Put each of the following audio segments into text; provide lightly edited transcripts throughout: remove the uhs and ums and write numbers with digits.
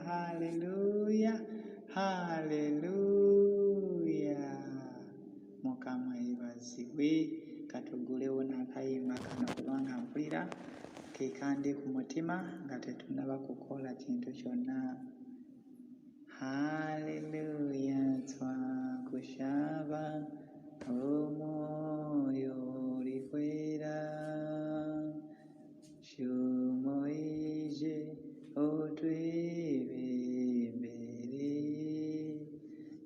haleluya, haleluya. Mukama yeebazibwe. Katugulewo n'akayimba kano kubanga mpulira ke kandi ku mutima nga tetunnaba kukola kintu kyonna. Haleluya, twakushaba omwoyo olikwera, shumoije otwebembere,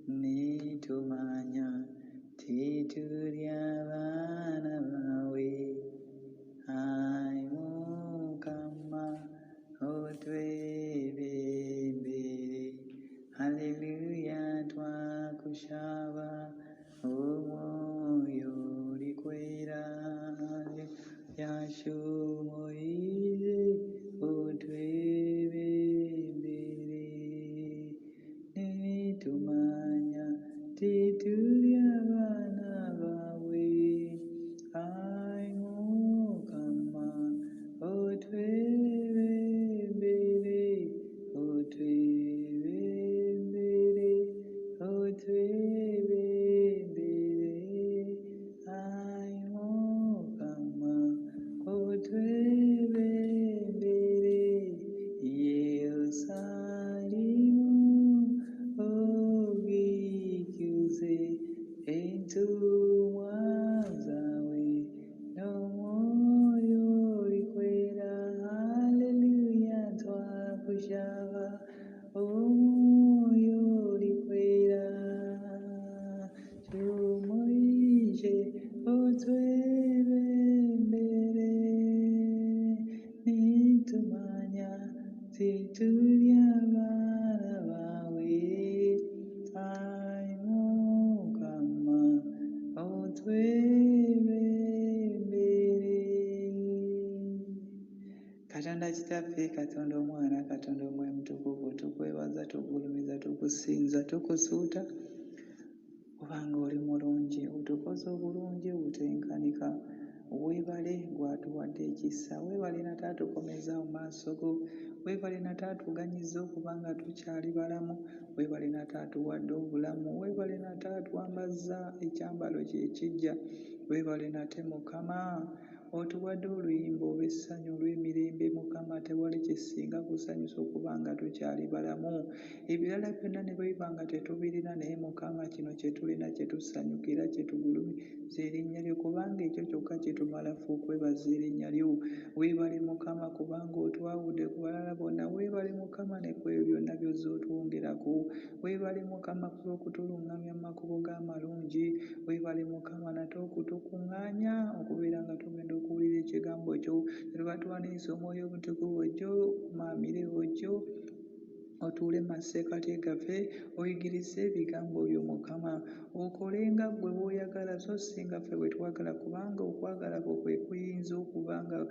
nitumanya tituli abaana bawe. Ai Mukama otwebembere, haleluya, twakushaba omwoyo olikwera, yashumoire otwebembere, nitumanya tituli abaana bawe. Ai Mukama otwebembere, otwebembere, otwebembere. Ai Mukama otwebembere, Yerusalemu ogikyuze entumwa zawe n'omwoyo olikwera, haleluya, twakushaba omwoyo olikwera, shumoije otwebembere, nitumanya tituli abaana bawe. Ai Mukama otwebembere. Katonda kitaffe, Katonda omwana, Katonda omwoyo mutukuvu, tukwebaza, tugulumiza, tukusinza, tukusuuta kubanga oli mulungi, otukoze obulungi obutenkanika. Weebale gwatuwadde ekisa, weebale nataatukomeza mu maaso go, weebale nataatuganyiza okubanga tukyali balamu, weebale nataatuwadde obulamu, weebale nataatwambazza ekyambalo kye ekijja, weebale nate Mukama otuwadde oluyimba olw'essanyu olw'emirembe. Mukama, tewali kisinga kusanyusa okubanga tukyali balamu. Ebirala byonna ne bwe biba nga tetubirina, naye Mukama kino kye tulina, kye tusanyukira, kye tugulumiza erinnya lyo, kubanga ekyo kyokka kitumala ffe okwebaza erinnya lyo. Weebale Mukama kubanga otwawudde ku balala bonna. Weebale Mukama ne ku ebyo byonna by'ozza otwongerako. Weebale Mukama ku lw'okutuluŋŋamya mu makubo g'amalungi. Weebale Mukama nate okutukuŋŋaanya okubeera nga tugenda okuwulira ekigambo kyo. Tuba tuwaniriza omwoyo omutukuvu, ojjo omaamire, ojjo otuule mu masekkati gaffe, oyigirize ebigambo byo Mukama, okole nga ggwe bw'oyagala so si nga ffe bwe twagala, kubanga okwagala kwo kwe kuyinza okuba nga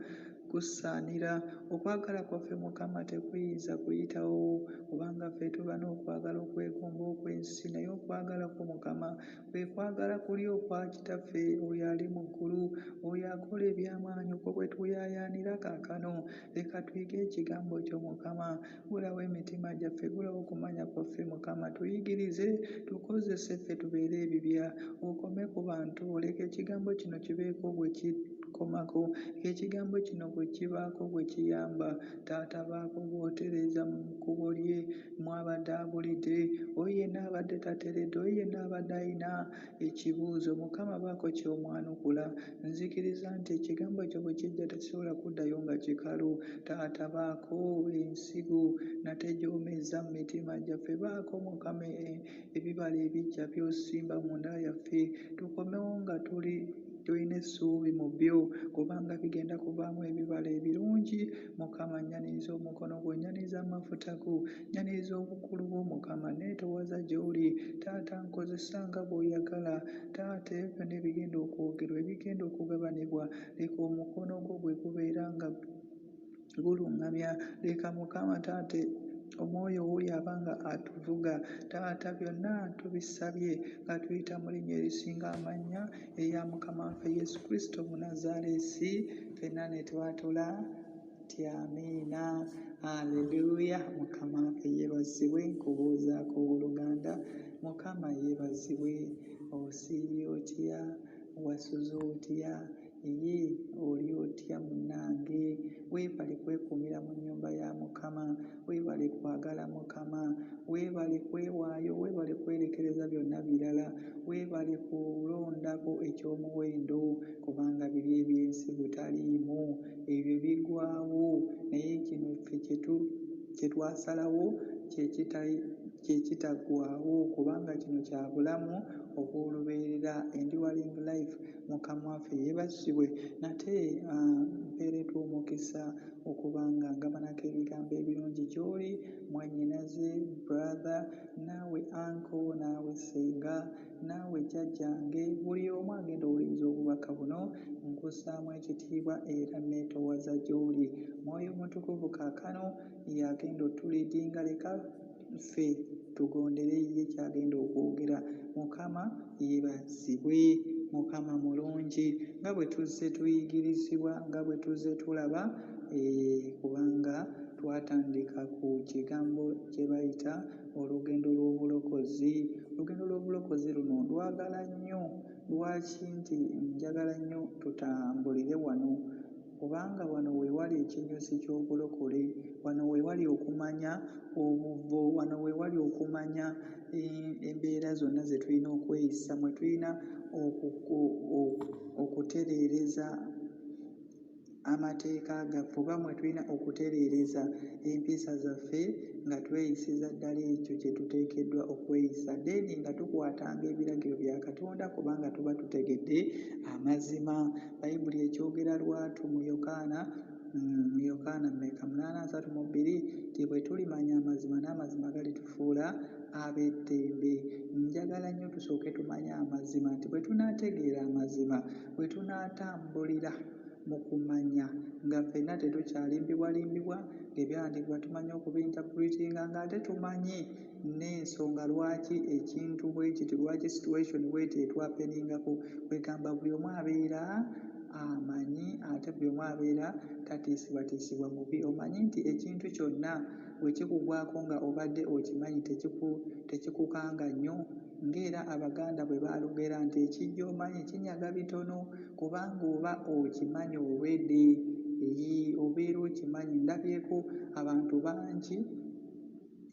kusaanira. Okwagala kwaffe Mukama tekuyinza kuyitawo, kubanga ffe tuba n'okwagala okwegomba okw'ensi, naye okwagala kwo Mukama kwe kwagala kuli okwa Kitaffe oyo ali mu ggulu, oyo akola eby'amaanyi, okwo kwe tuyaayaanira kaakano. Leka tuyige ekigambo kyo Mukama, gulawo emitima gyaffe, gulawo okumanya kwaffe Mukama, tuyigirize, tukozese ffe tubeere ebibya, okome ku bantu, oleka ekigambo kino kibeeko bwe kikomako, ekigambo kino bwe kibaako bwe kiyamba. Taata, baako bw'otereeza mu kkubo lye mwabadde abulidde, oyo yenna abadde tateredde, oyo yenna abadde ayina ekibuuzo, Mukama baako ky'omwanukula. Nzikiriza nti ekigambo kyo bwe kijja tekisobola kuddayo nga kikalu. Taata, baako ensigo nate gy'omeza mu mitima gyaffe, baako Mukama ebibala ebijja by'osimba mu nda yaffe, tukomewo nga tulina essuubi mu byo, kubanga bigenda kuvaamu ebibala ebirungi. Mukama, nnyaniza omukono gwo, nnyaniza amafuta go, nnyaniza obukulu bwo Mukama, neetowaza gy'oli. Taata, nkozesa nga bw'oyagala. Taata, ebyo n'ebigenda okwogerwa, ebigenda okugabanibwa, leka omukono gwo gwe gubeera nga guluŋŋamya. Leka Mukama Taata omwoyo w'oyo abanga atuvuga. Taata, byonna tubisabye nga tuyita mu linnya erisinga amannya eya Mukama waffe Yesu Kristo Munnazaaleesi, ffenna ne twatula. tyamiina. Haleluya. Mukama waffe yeebazibwe. Nkubuuzaako oluganda. Mukama yeebazibwe. Osiibye otya? Wasuze otya? Oli otya munnange? Weebale kwekuumira mu nnyumba ya Mukama, weebale kwagala Mukama, weebale kwewaayo, weebale kwerekereza byonna birala, weebale kulondako eky'omuwendo, kubanga biri eby'ensi butaliimu, ebyo bigwawo, naye kino ffe kye twasalawo kye kitagwawo, kubanga kino kya bulamu obw'olubeerera, enduring life. Mukama waffe yeebazibwe. Nate mpeereddwa omukisa okubanga ngabanako ebigambo ebirungi gy'oli, mwannyinaze, brother, naawe uncle, naawe ssenga, naawe jjajjange, buli omu agenda owuliriza obubaka buno, nkussaamu ekitiibwa era neetoowaza gy'oli. Mwoyo Mutukuvu kaakano yagenda otuliidinga, leka ffe tugondere ye kyagenda okwogera. Mukama yeebazibwe. Mukama mulungi. Nga bwe tuzze tuyigirizibwa, nga bwe tuzze tulaba, kubanga twatandika ku kigambo kye bayita olugendo lw'obulokozi. Olugendo lw'obulokozi luno ndwagala nnyo. Lwaki? Nti njagala nnyo tutambulire wano, kubanga wano weewali ekinyusi ky'obulokole, wano weewali okumanya obuvo, wano weewali okumanya embeera zonna ze tulina okweyisa, mwe tulina okutereereza amateeka gaffe, oba mwe tulina okutereereza empisa zaffe nga tweyisiza ddala ekyo kye tuteekeddwa okweyisa, then nga tukwatanga ebiragiro bya Katonda kubanga tuba tutegedde amazima. Bayibuli ekyogera lwatu mu Yokaana 8:32 nti bwe tulimanya amazima n'amazima galitufuula ab'eddembe. Njagala nnyo tusooke tumanye amazima, nti bwe tunaategeera amazima, bwe tunaatambulira mu kumanya nga ffenna tetukyalimbibwalimbibwa, ng'ebyawandiikibwa tumanyi okubinterpretinga, ng'ate tumanyi n'ensonga lwaki ekintu bwe kiti, lwaki situation bweti etwapeningako, kwegamba buli omu abeera amanyi, ate buli omu abeera tatiisibwatiisibwa mubi. Omanyi nti ekintu kyonna bwe kikugwako nga obadde okimanyi tekikukanga nnyo, ng'era Abaganda bwe baalugera nti ekijja omanyi kinyaga bitono, kubanga oba okimanyi already, obeera okimanyi. Ndabyeko abantu bangi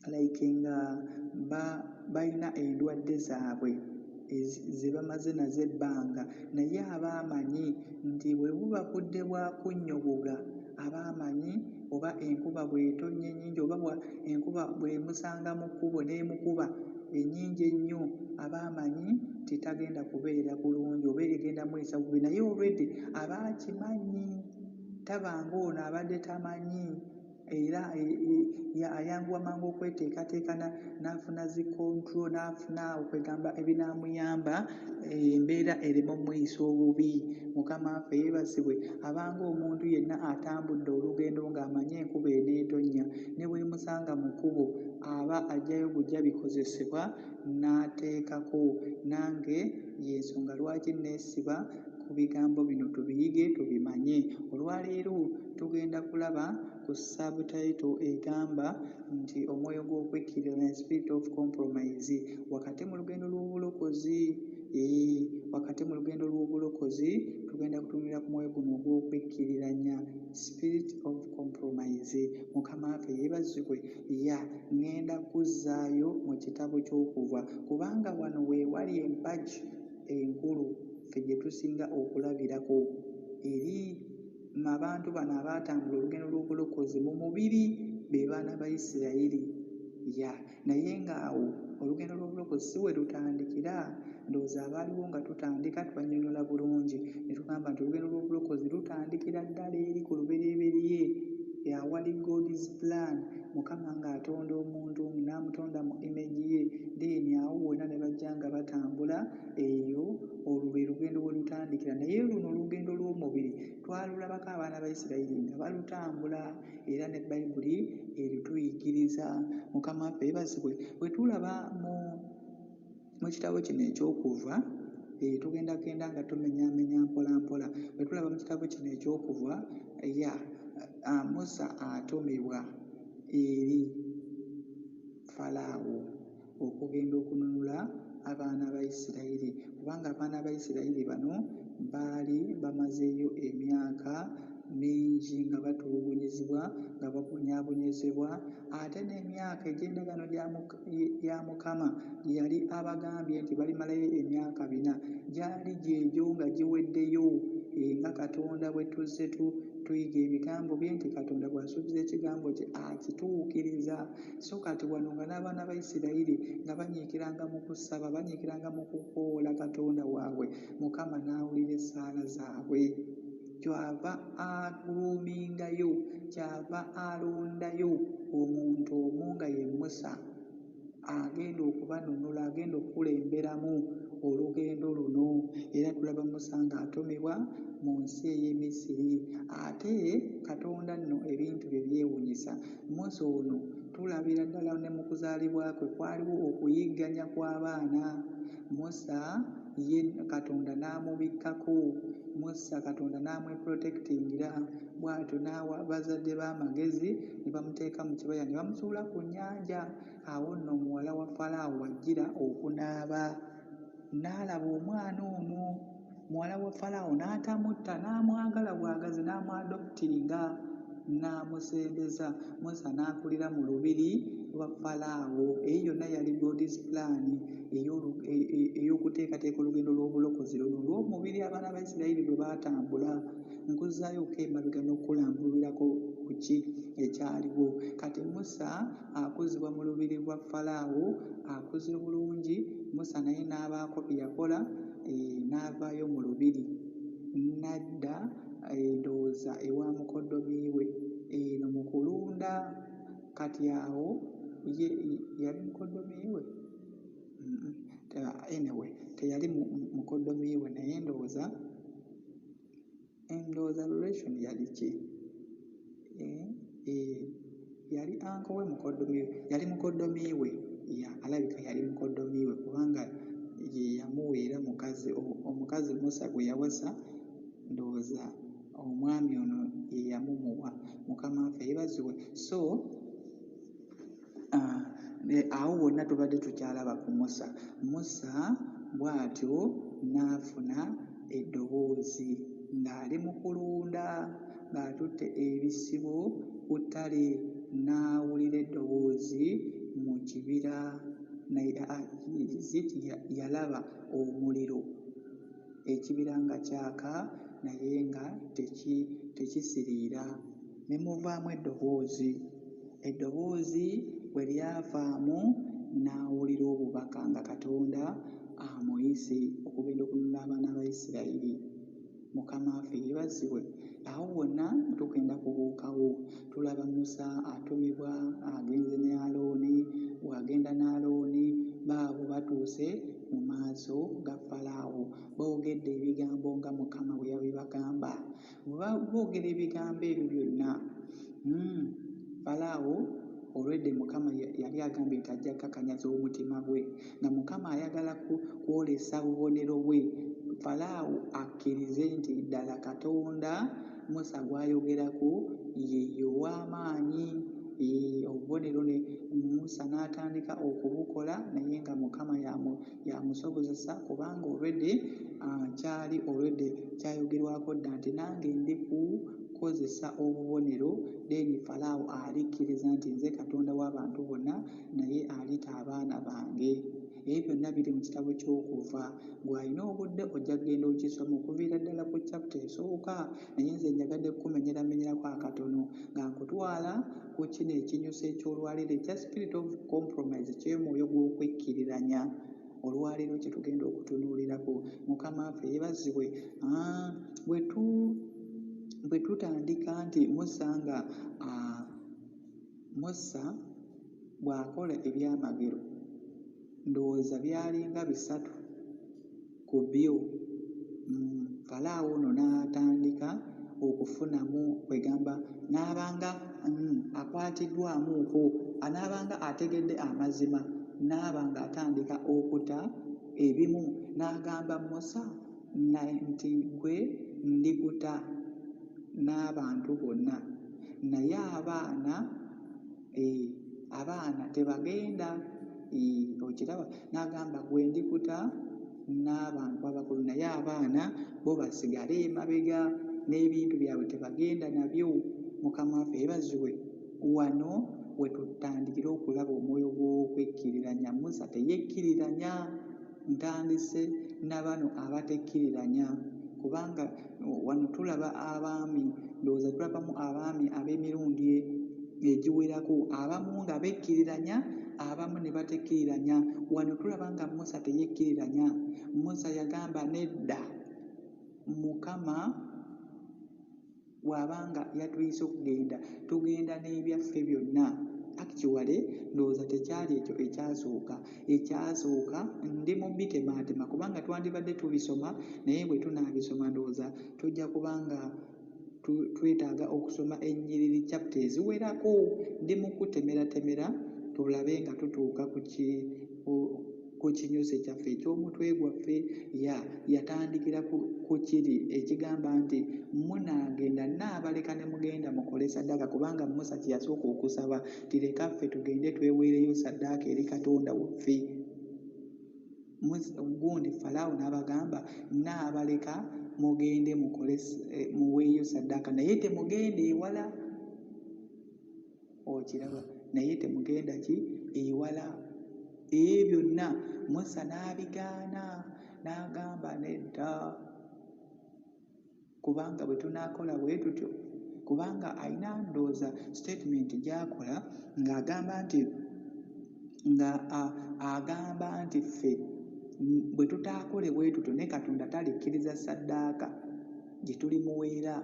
like nga balina endwadde zaabwe ze bamaze nazo ebbanga, naye abaamanyi nti bwe buba budde bwa kunnyogoga, abaamanyi oba enkuba bw'etonnya ennyingi, oba enkuba bw'emusanga mu kkubo n'emukuba ennyingi ennyo, abaamanyi nti tagenda kubeera bulungi, oba egenda mwesa bubi, naye already abaakimanyi. Tabanga ono abadde tamanyi, era ayanguwa mangu okweteekateeka n'afuna zi control, n'afuna okwegamba ebinaamuyamba embeera ereme omuyisa obubi. Mukama waffe yeebazibwe. Abanga omuntu yenna atambudde olugendo ng'amanyi enkuba eneetonnya, ne bwemusanga mu kkubo aba ajjayo bujja bikozesebwa n'ateekako. Nange y'ensonga lwaki neesiba ku bigambo bino, tubiyige tubimanye. Olwaleero tugenda kulaba ku subtitle egamba nti omwoyo gw'okwekkirira, spirit of compromise, wakati mu lugendo lw'obulokozi. Wakati mu lugendo lw'obulokozi tugenda kutunulira ku mwoyo guno ogw'okwekkiriranya, spirit of compromise. Mukama waffe yeebazibwe. Ngenda kuzzaayo mu kitabo ky'Okuva, kubanga wano weewali empagi enkulu ffe gye tusinga okulabirako eri abantu bano abaatambula olugendo lw'obulokozi mu mubiri, be baana ba Isirayiri. Naye ng'awo olugendo lw'obulokozi si we lutandikira. Ndowooza abaaliwo nga tutandika twannyonnyola bulungi ne tugamba nti olugendo lw'obulokozi lutandikira ddala eri ku lubereberye, awali God's plan. Mukama ng'atonda omuntu n'amutonda mu image ye, then awo wonna ne bajja nga batambula eyo, olwo lwe lugendo we lutandikira. Naye luno olugendo lw'omubiri twalulabako abaana ba Isirayiri nga balutambula, era ne Bayibuli erutuyigiriza. Mukama waffe yeebazibwe. Bwe tulaba mu kitabo kino eky'Okuva, tugenda nga tumenyaamenya mpola mpola. Bwe tulaba mu kitabo kino eky'Okuva, Musa atumibwa eri Falaawo okugenda okununula abaana ba Isirayiri, kubanga abaana ba Isirayiri bano baali bamazeeyo emyaka mingi nga batulugunyizibwa, nga babonyaabonyezebwa, ate n'emyaka egy'endagaano ya Mukama gye yali abagambye nti balimalayo emyaka 4 gyali gyegyo nga giweddeyo. Nga Katonda bwe tuzze tuyiga ebigambo bye nti Katonda bw'asuubiza ekigambo kye akituukiriza. So kati wano nga n'abaana ba Isirayiri nga banyiikiranga mu kusaba, banyiikiranga mu kukoola Katonda waabwe, Mukama n'awulira essaala zaabwe. Kyava aguluumingayo, kyava alondayo omuntu omu nga ye Musa agenda okubanunula, agenda okukulemberamu olugendo luno. Era tulaba Musa ng'atumibwa mu nsi ey'e Misiri. Ate Katonda nno ebintu bye byewuunyisa. Musa ono tulabira ddala ne mu kuzaalibwa kwe kwaliwo okuyigganya kw'abaana. Musa ye Katonda n'amubikkako, Musa Katonda n'amweprotectingira, bw'atyo n'awa bazadde b'amagezi ne bamuteeka mu kibaya ne bamusuula ku nnyanja. Awo nno muwala wa Falaawo wajjira okunaaba, n'alaba omwana ono. Muwala wa Falaawo n'atamutta, n'amwagala bwagazi, n'amwadoptinga, n'amusembeza. Musa n'akulira mu lubiri lwa Falaawo. Eyo yonna yali God's plan ey'okuteekateeka olugendo lw'obulokozi luno lw'omubiri abaana ba Isirayiri bwe baatambula. Nkuzzaayoko emabega n'okulambulirako ku ki ekyaliwo. Kati Musa akuzibwa mu lubiri lwa Falaawo, akuze bulungi. Musa naye n'abaako bye yakola, n'avaayo mu lubiri n'adda ndowooza ewa mukoddomi we eno mu kulunda. Kati awo yali mukoddomi we, anyway teyali mukoddomi we, naye ndowooza relation yali ki? Yali uncle we, mukoddomi we, yali mukoddomi we, alabika yali mukoddomi we kubanga ye yamuweera omukazi Musa gwe yawasa. Ndowooza omwami ono ye yamumuwa. Mukama waffe yeebazibwe. So awo wonna tubadde tukyalaba ku Musa. Musa bw'atyo n'afuna eddoboozi ng'ali mu kulunda, ng'atutte ebisibo ku ttale, n'awulira eddoboozi mu kibira. Yalaba omuliro, ekibira nga kyaka naye nga tekisiriira, ne muvaamu eddoboozi bwe lyavaamu n'awulira obubaka nga Katonda amuyise okugenda okununula abaana ba Isirayiri. Mukama waffe yeebazibwe. Awo wonna tugenda kubuukawo. Tulaba Musa atumibwa agenze ne Alooni. Bw'agenda ne Alooni baabo batuuse mu maaso ga Falaawo, boogedde ebigambo nga Mukama bwe yabibagamba. Bwe boogera ebigambo ebyo byonna, Falaawo olwedde Mukama yali agambye nti ajja kukakanyaza omutima gwe, nga Mukama ayagala kwolesa bubonero bwe. Falaawo akkirize nti ddala Katonda Musa gw'ayogerako ye ow'amaanyi. Obubonero ne Musa n'atandika okubukola, naye nga Mukama yamusobozesa kubanga kyayogerwako dda nti nange ndi kukozesa obubonero. Then Falaawo alikkiriza nti nze Katonda w'abantu bonna, naye alita abaana bange. Ebyo byonna biri mu kitabo ky'Okuva. Gw'alina obudde ojja kugenda okisoma okuviira ddala ku chapter esooka, naye nze njagadde kukumenyeramenyerako akatono nga nkutwala ku kino ekinyuso eky'olwaleero ekya spirit of compromise, eky'omwoyo gw'okwekkiriranya. Olwaleero kye tugenda okutunuulirako. Mukama waffe yeebazibwe. Bwe tutandika nti Musa bw'akola ebyamagero, ndowooza byalinga 3 ku byo. Falaawo ono n'atandika okufunamu kwegamba, n'abanga akwatiddwamuuko, n'abanga ategedde amazima, n'abanga atandika okuta ebimu, n'agamba Musa nti gwe ndikuta n'abantu bonna. naye abaana tebagenda. Okiraba n'agamba gwe ndikuta n'abantu abakulu, naye abaana bo basigale emabega n'ebintu byabwe tebagenda nabyo. Mukama waffe yeebazibwe. Wano we tutandikira okulaba omwoyo gw'okwekkiriranya. Musa teyekkiriranya, ntandise na bano abatekkiriranya, kubanga wano tulaba abaami, ndowooza tulabamu abaami ab'emirundi egiwerako, abamu nga bekkiriranya, abamu ne batekkiriranya. Wano tulaba nga Musa teyekkiriranya. Musa yagamba nedda, Mukama bw'abanga yatuyise okugenda, tugenda n'ebyaffe byonna. Actually ndowooza tekyali ekyo ekyasooka. Ekyasooka ndi mu bitemaatema kubanga twandibadde tubisoma, naye bwe tunaabisoma ndowooza tujja kubanga twetaaga okusoma ennyiriri chapter eziwerako. Ndi mu kutemeratemera tulabe nga tutuuka ku kinyusi kyaffe eky'omutwe gwaffe. Yatandikira ku kiri ekigamba nti munaagenda naabaleka ne mugenda mukole saddaaka, kubanga Musa kye yasooka okusaba ti leka ffe tugende tweweereyo saddaaka eri Katonda waffe. Gundi Falaawo n'abagamba naabaleka mugende muweeyo saddaaka, naye temugenda ewala. Okiraba, naye temugenda ewala. Ebyo byonna Musa n'abigaana, n'agamba nedda, kubanga bwe tunaakola bwe tutyo, kubanga alina ndowooza statement gy'akola ng'agamba nti ffe bwe tutaakole bwe tutyo ne Katonda talikkiriza saddaaka gye tulimuweera.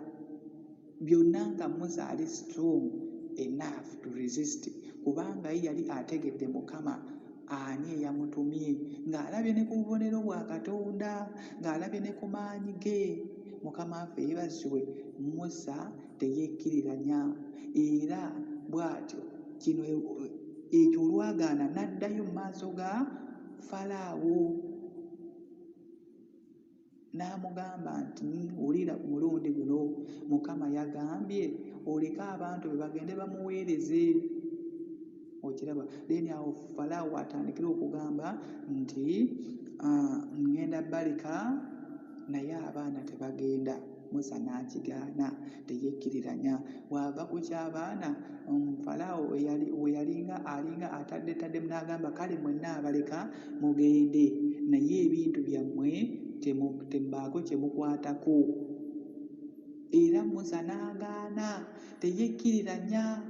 Byonna nga Musa ali strong enough to resist, kubanga ye yali ategedde Mukama ani eyamutumye, ng'alabye ne ku bubonero bwa Katonda, ng'alabye ne ku maanyi ge. Mukama waffe yeebazibwe. Musa teyekkiriranya, era bw'atyo kino ekyo olwagaana n'addayo mu maaso ga Falaawo n'amugamba nti wulira ku mulundi guno Mukama yagambye oleke abantu be bagende bamuweereze. Okiraba, then awo Falaawo atandikira okugamba nti ngenda baleka, naye abaana tebagenda. Musa n'akigaana, teyekkiriranya. Bw'ava ku ky'abaana, Falaawo we alinga atadde n'agamba kale mwenna abaleka mugende, naye ebintu byammwe tembaako kye mukwatako. Era Musa n'agaana, teyekkiriranya.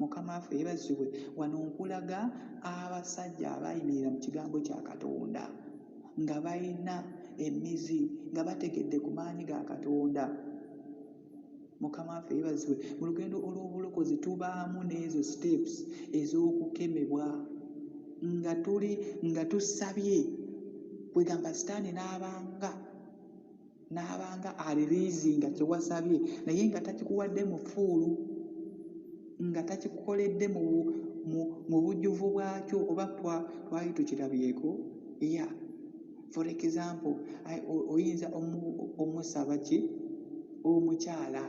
Mukama waffe yeebazibwe. Wano nkulaga abasajja abayimirira mu kigambo kya Katonda nga balina emizi, nga bategedde ku maanyi ga Katonda. Mukama waffe yeebazibwe. Mu lugendo olw'obulokozi tubaamu n'ezo steps ez'okukemebwa nga tusabye, kwegamba Sitaani n'abanga aliriizinga kye wasabye, naye nga takikuwadde mu fuulu, nga takikukoledde mu bujjuvu bwakyo, oba twali tukirabyeko. For example, oyinza omusaba omukyala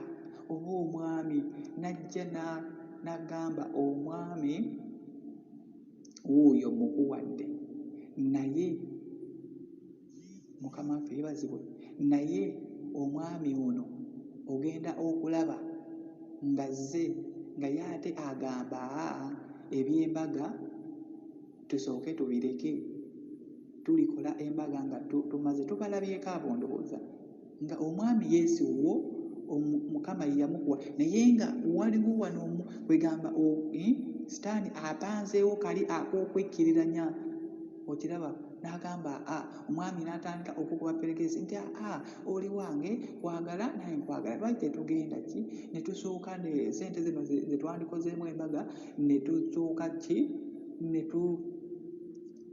oba omwami n'ajja n'agamba omwami wuuyo mukuwadde, naye Mukama waffe yeebazibwe, naye omwami ono ogenda okulaba nga ye ate agamba eby'embaga tusooke tubireke, tulikola embaga nga tumaze tubalabyeko abo. Ndowooza nga omwami Yesu wo Mukama ye yamukuwa, naye nga waliwo wano kwegamba Sitaani apanzeewo kali ak'okwekkiriranya. Okiraba, n'agamba omwami n'atandika okukuba perekezi nti oli wange kwagala naye nkwagala, lwaki tetugenda ne tusooka sente zino ze twandikozeemu embaga ne tusooka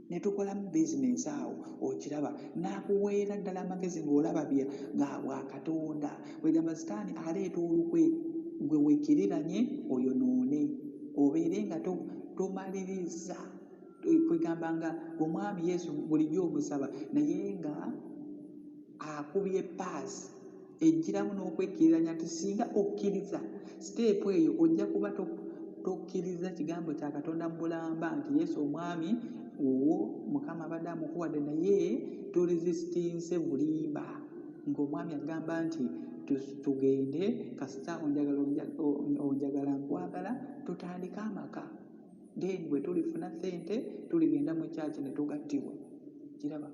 ne tukolamu bizinensi awo. Okiraba, n'akuweera ddala amagezi ng'olaba ga bwa Katonda. Wegamba Sitaani aleeta olukwe, gwe wekkiriranye oyonoone, obeere nga tomaliriza. Kwegamba nga omwami Yesu bulijjo omusaba, naye nga akubye paasi ejjiramu n'okwekkiririranya nti singa okkiriza siteepu eyo ojja kuba tokkiriza kigambo kya Katonda mu bulamba nti Yesu omwami owo Mukama abadde amukuwadde, naye toresistinse bulimba ng'omwami agamba nti tugende kasita onjagala nkwagala tutandike amaka, then bwe tulifuna ssente tuligenda mu kyaki ne tugattibwa. Kiraba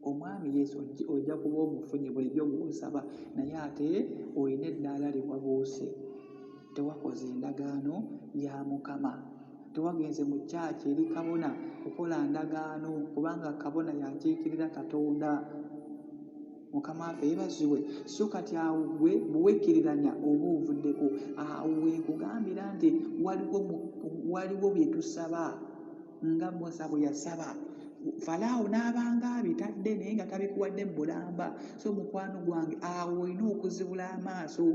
omwami Yesu ojja kuba omufunye bulijjo gw'osaba, naye ate olina eddaala lye wabuuse, tewakoze endagaano ya Mukama, tewagenze mu kyaki eri kabona kukola ndagaano, kubanga kabona yakiikirira Katonda. Mukama waffe yeebazibwe. So kati awo gwe buwekkiriranya oba ovuddeko, awo wenkugambira nti waliwo bye tusaba nga Musa bwe yasaba. Falaawo n'abanga abitadde naye nga tabikuwadde mu bulamba. So mukwano gwange, awo olina okuzibula amaaso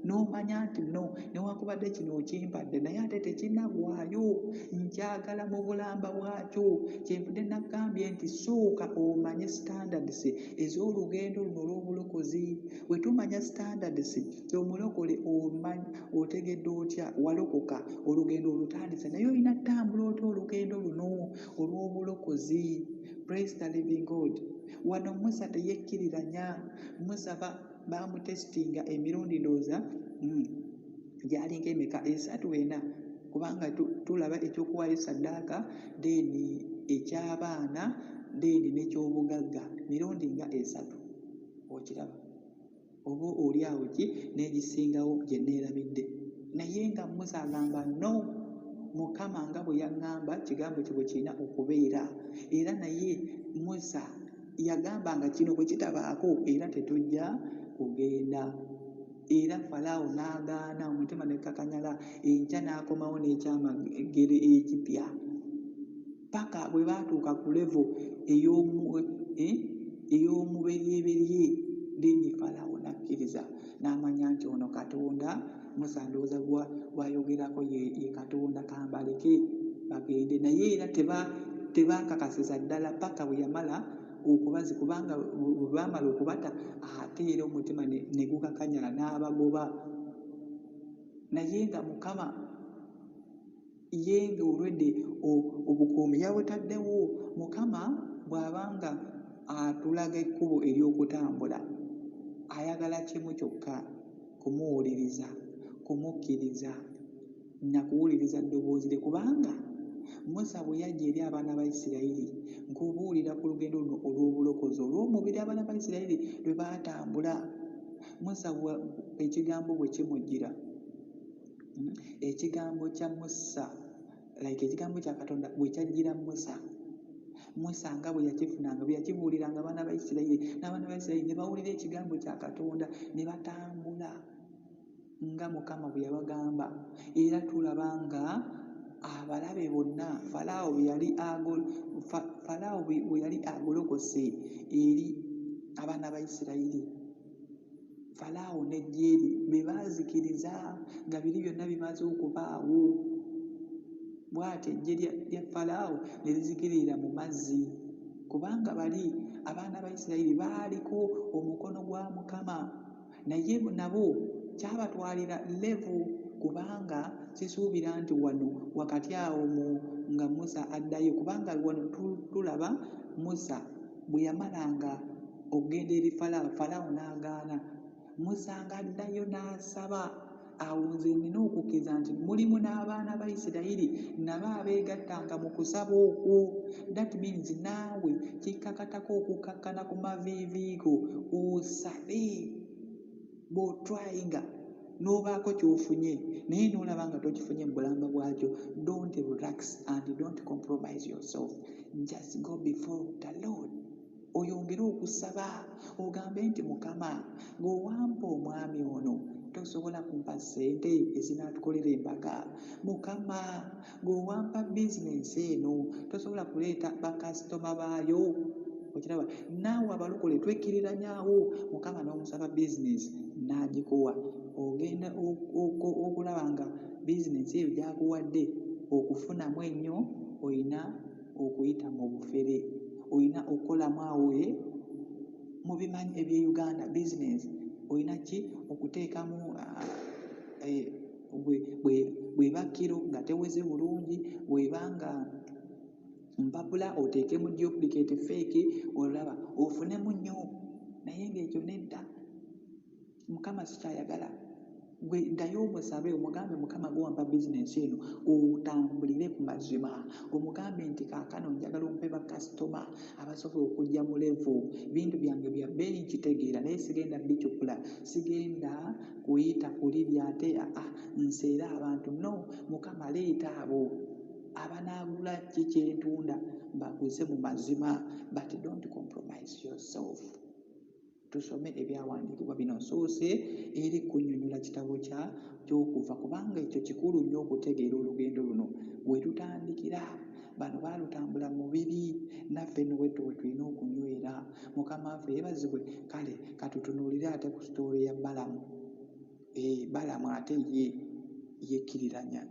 n'omanya nti no newankubadde kino okimpadde naye ate tekinnagwayo, nkyagala mu bulamba bwakyo. Kyenvudde nakugambye nti sooka omanye standards ez'olugendo luno olw'obulokozi. Bwe tumanya standards omulokole otegedde otya walokoka, olugendo olutandise, naye olina ttambula otya olugendo luno olw'obulokozi. Praise the living God. Wano Musa teyekkiriranya. Musa bamutesitinga emirundi ndowooza gyali ng'emeka 3 kubanga tulaba ekyokuwaayo ssaddaaka, deni eky'abaana, deni n'ekyobugagga, mirundi nga 3. Okiraba oba oli awo ki n'egisingawo gye neerabidde. Naye nga Musa agamba no, Mukama nga bwe yaŋŋamba kigambo kye bwe kirina okubeera. Era naye Musa yagamba nga kino bwe kitabaako era tetujja kugenda. Era Falaawo n'agaana, omutima ne kakanyala, enkya n'akomawo n'ekyamagere ekipya paka bwe baatuuka ku levo ey'omuberyeberye. Deni Falaawo n'akkiriza n'amanya nti ono Katonda, Musa ndowooza bw'ayogerako ye Katonda, kambaleke bagende. Naye era tebaakakasiza ddala paka bwe yamala okubazi, kubanga bwe baamala okubata ate era omutima ne gukakanyala n'abagoba. Naye nga Mukama ye ng'olwedde obukuumi yabutaddewo. Mukama bw'abanga atulaga ekkubo ery'okutambula, ayagala kimu kyokka, kumuwuliriza, kumukkiriza na kuwuliriza ddoboozi lye. Kubanga Musa bwe yajja eri abaana ba Isirayiri, nkubuulira ku lugendo luno olw'obulokozi olw'omubiri abaana ba Isirayiri lwe baatambula. Musa ekigambo bwe kimujjira, ekigambo kya Musa ekigambo kya Katonda bwe kyajjira Musa nga bwe yakifunanga, bwe yakibuuliranga abaana ba Isirayiri, n'abaana ba Isirayiri ne bawulira ekigambo kya Katonda ne batambula nga Mukama bwe yabagamba. Era tulaba nga abalabe bonna Falaawo bwe yali agolokose eri abaana ba Isirayiri, Falaawo n'eggye lye be baazikiriza nga biri byonna bimaze okubaawo. Bw'atyo eggye lya Falaawo ne lizikirira mu mazzi, kubanga bali abaana ba Isirayiri baaliko omukono gwa Mukama. Naye nabo kyabatwalira levu, kubanga sisuubira nti wano wakati awo nga Musa addayo, kubanga wano tulaba Musa bwe yamalanga okugenda eri Falaawo n'agaana. Musa ng'addayo n'asaba, awo nze nina okukkiriza nti mulimu n'abaana ba Isirayiri nabo abeegattanga mu kusaba okwo. That means naawe kikkakatako okukkakkana ku maviiviigo osabe bw'otwayinga n'obaako ky'ofunye, naye n'olaba nga tokifunye mu bulamba bwakyo, don't relax and don't compromise yourself. Just go before the Lord. Oyongere okusaba ogambe nti Mukama, ng'owampa omwami ono tosobola kumpa ssente ezinaatukolera embaga. Mukama, ng'owampa bizinensi eno tosobola kuleeta bakasitoma baayo. Okiraba naawe abalokole twekkiriranyawo, Mukama n'omusaba bizinensi n'agikuwa. Ogenda okulaba nga bizinensi eyo gy'akuwadde okufunamu ennyo, olina okuyita mu bufere, olina okukolamu awo mubimanyi eby'Uganda bizinensi olina ki okuteekamu bweba kiro nga teweze bulungi, bweba nga mpapula oteekemu duplicate fake, olaba ofunemu nnyo. Naye ng'ekyo nedda, Mukama sikyayagala. Gwe ddayo omusabe, omugambe Mukama guwampa bizinensi eno, otambulire ku mazima. Omugambe nti kaakano njagala ompe bakasitoma abasobola okujja mu levo, bintu byange bya bbeeyi nkitegeera, naye sigenda bicupula, sigenda kuyita kulibya ate nseera abantu. No, Mukama leeta abo abanaagula kikyentunda baguze mu mazima, but don't compromise yourself. Tusome ebyawandiikibwa bino. Nsoose eri kunnyonnyola kitabo ky'Okuva, kubanga ekyo kikulu nnyo okutegeera olugendo luno we tutandikira. Bano baalutambula mu bibi, naffe nno bwe tulina okunywera. Mukama waffe yeebazibwe. Kale katutunuulire ate ku sitoola ya Balamu. Balamu ate ye yekkiriranya.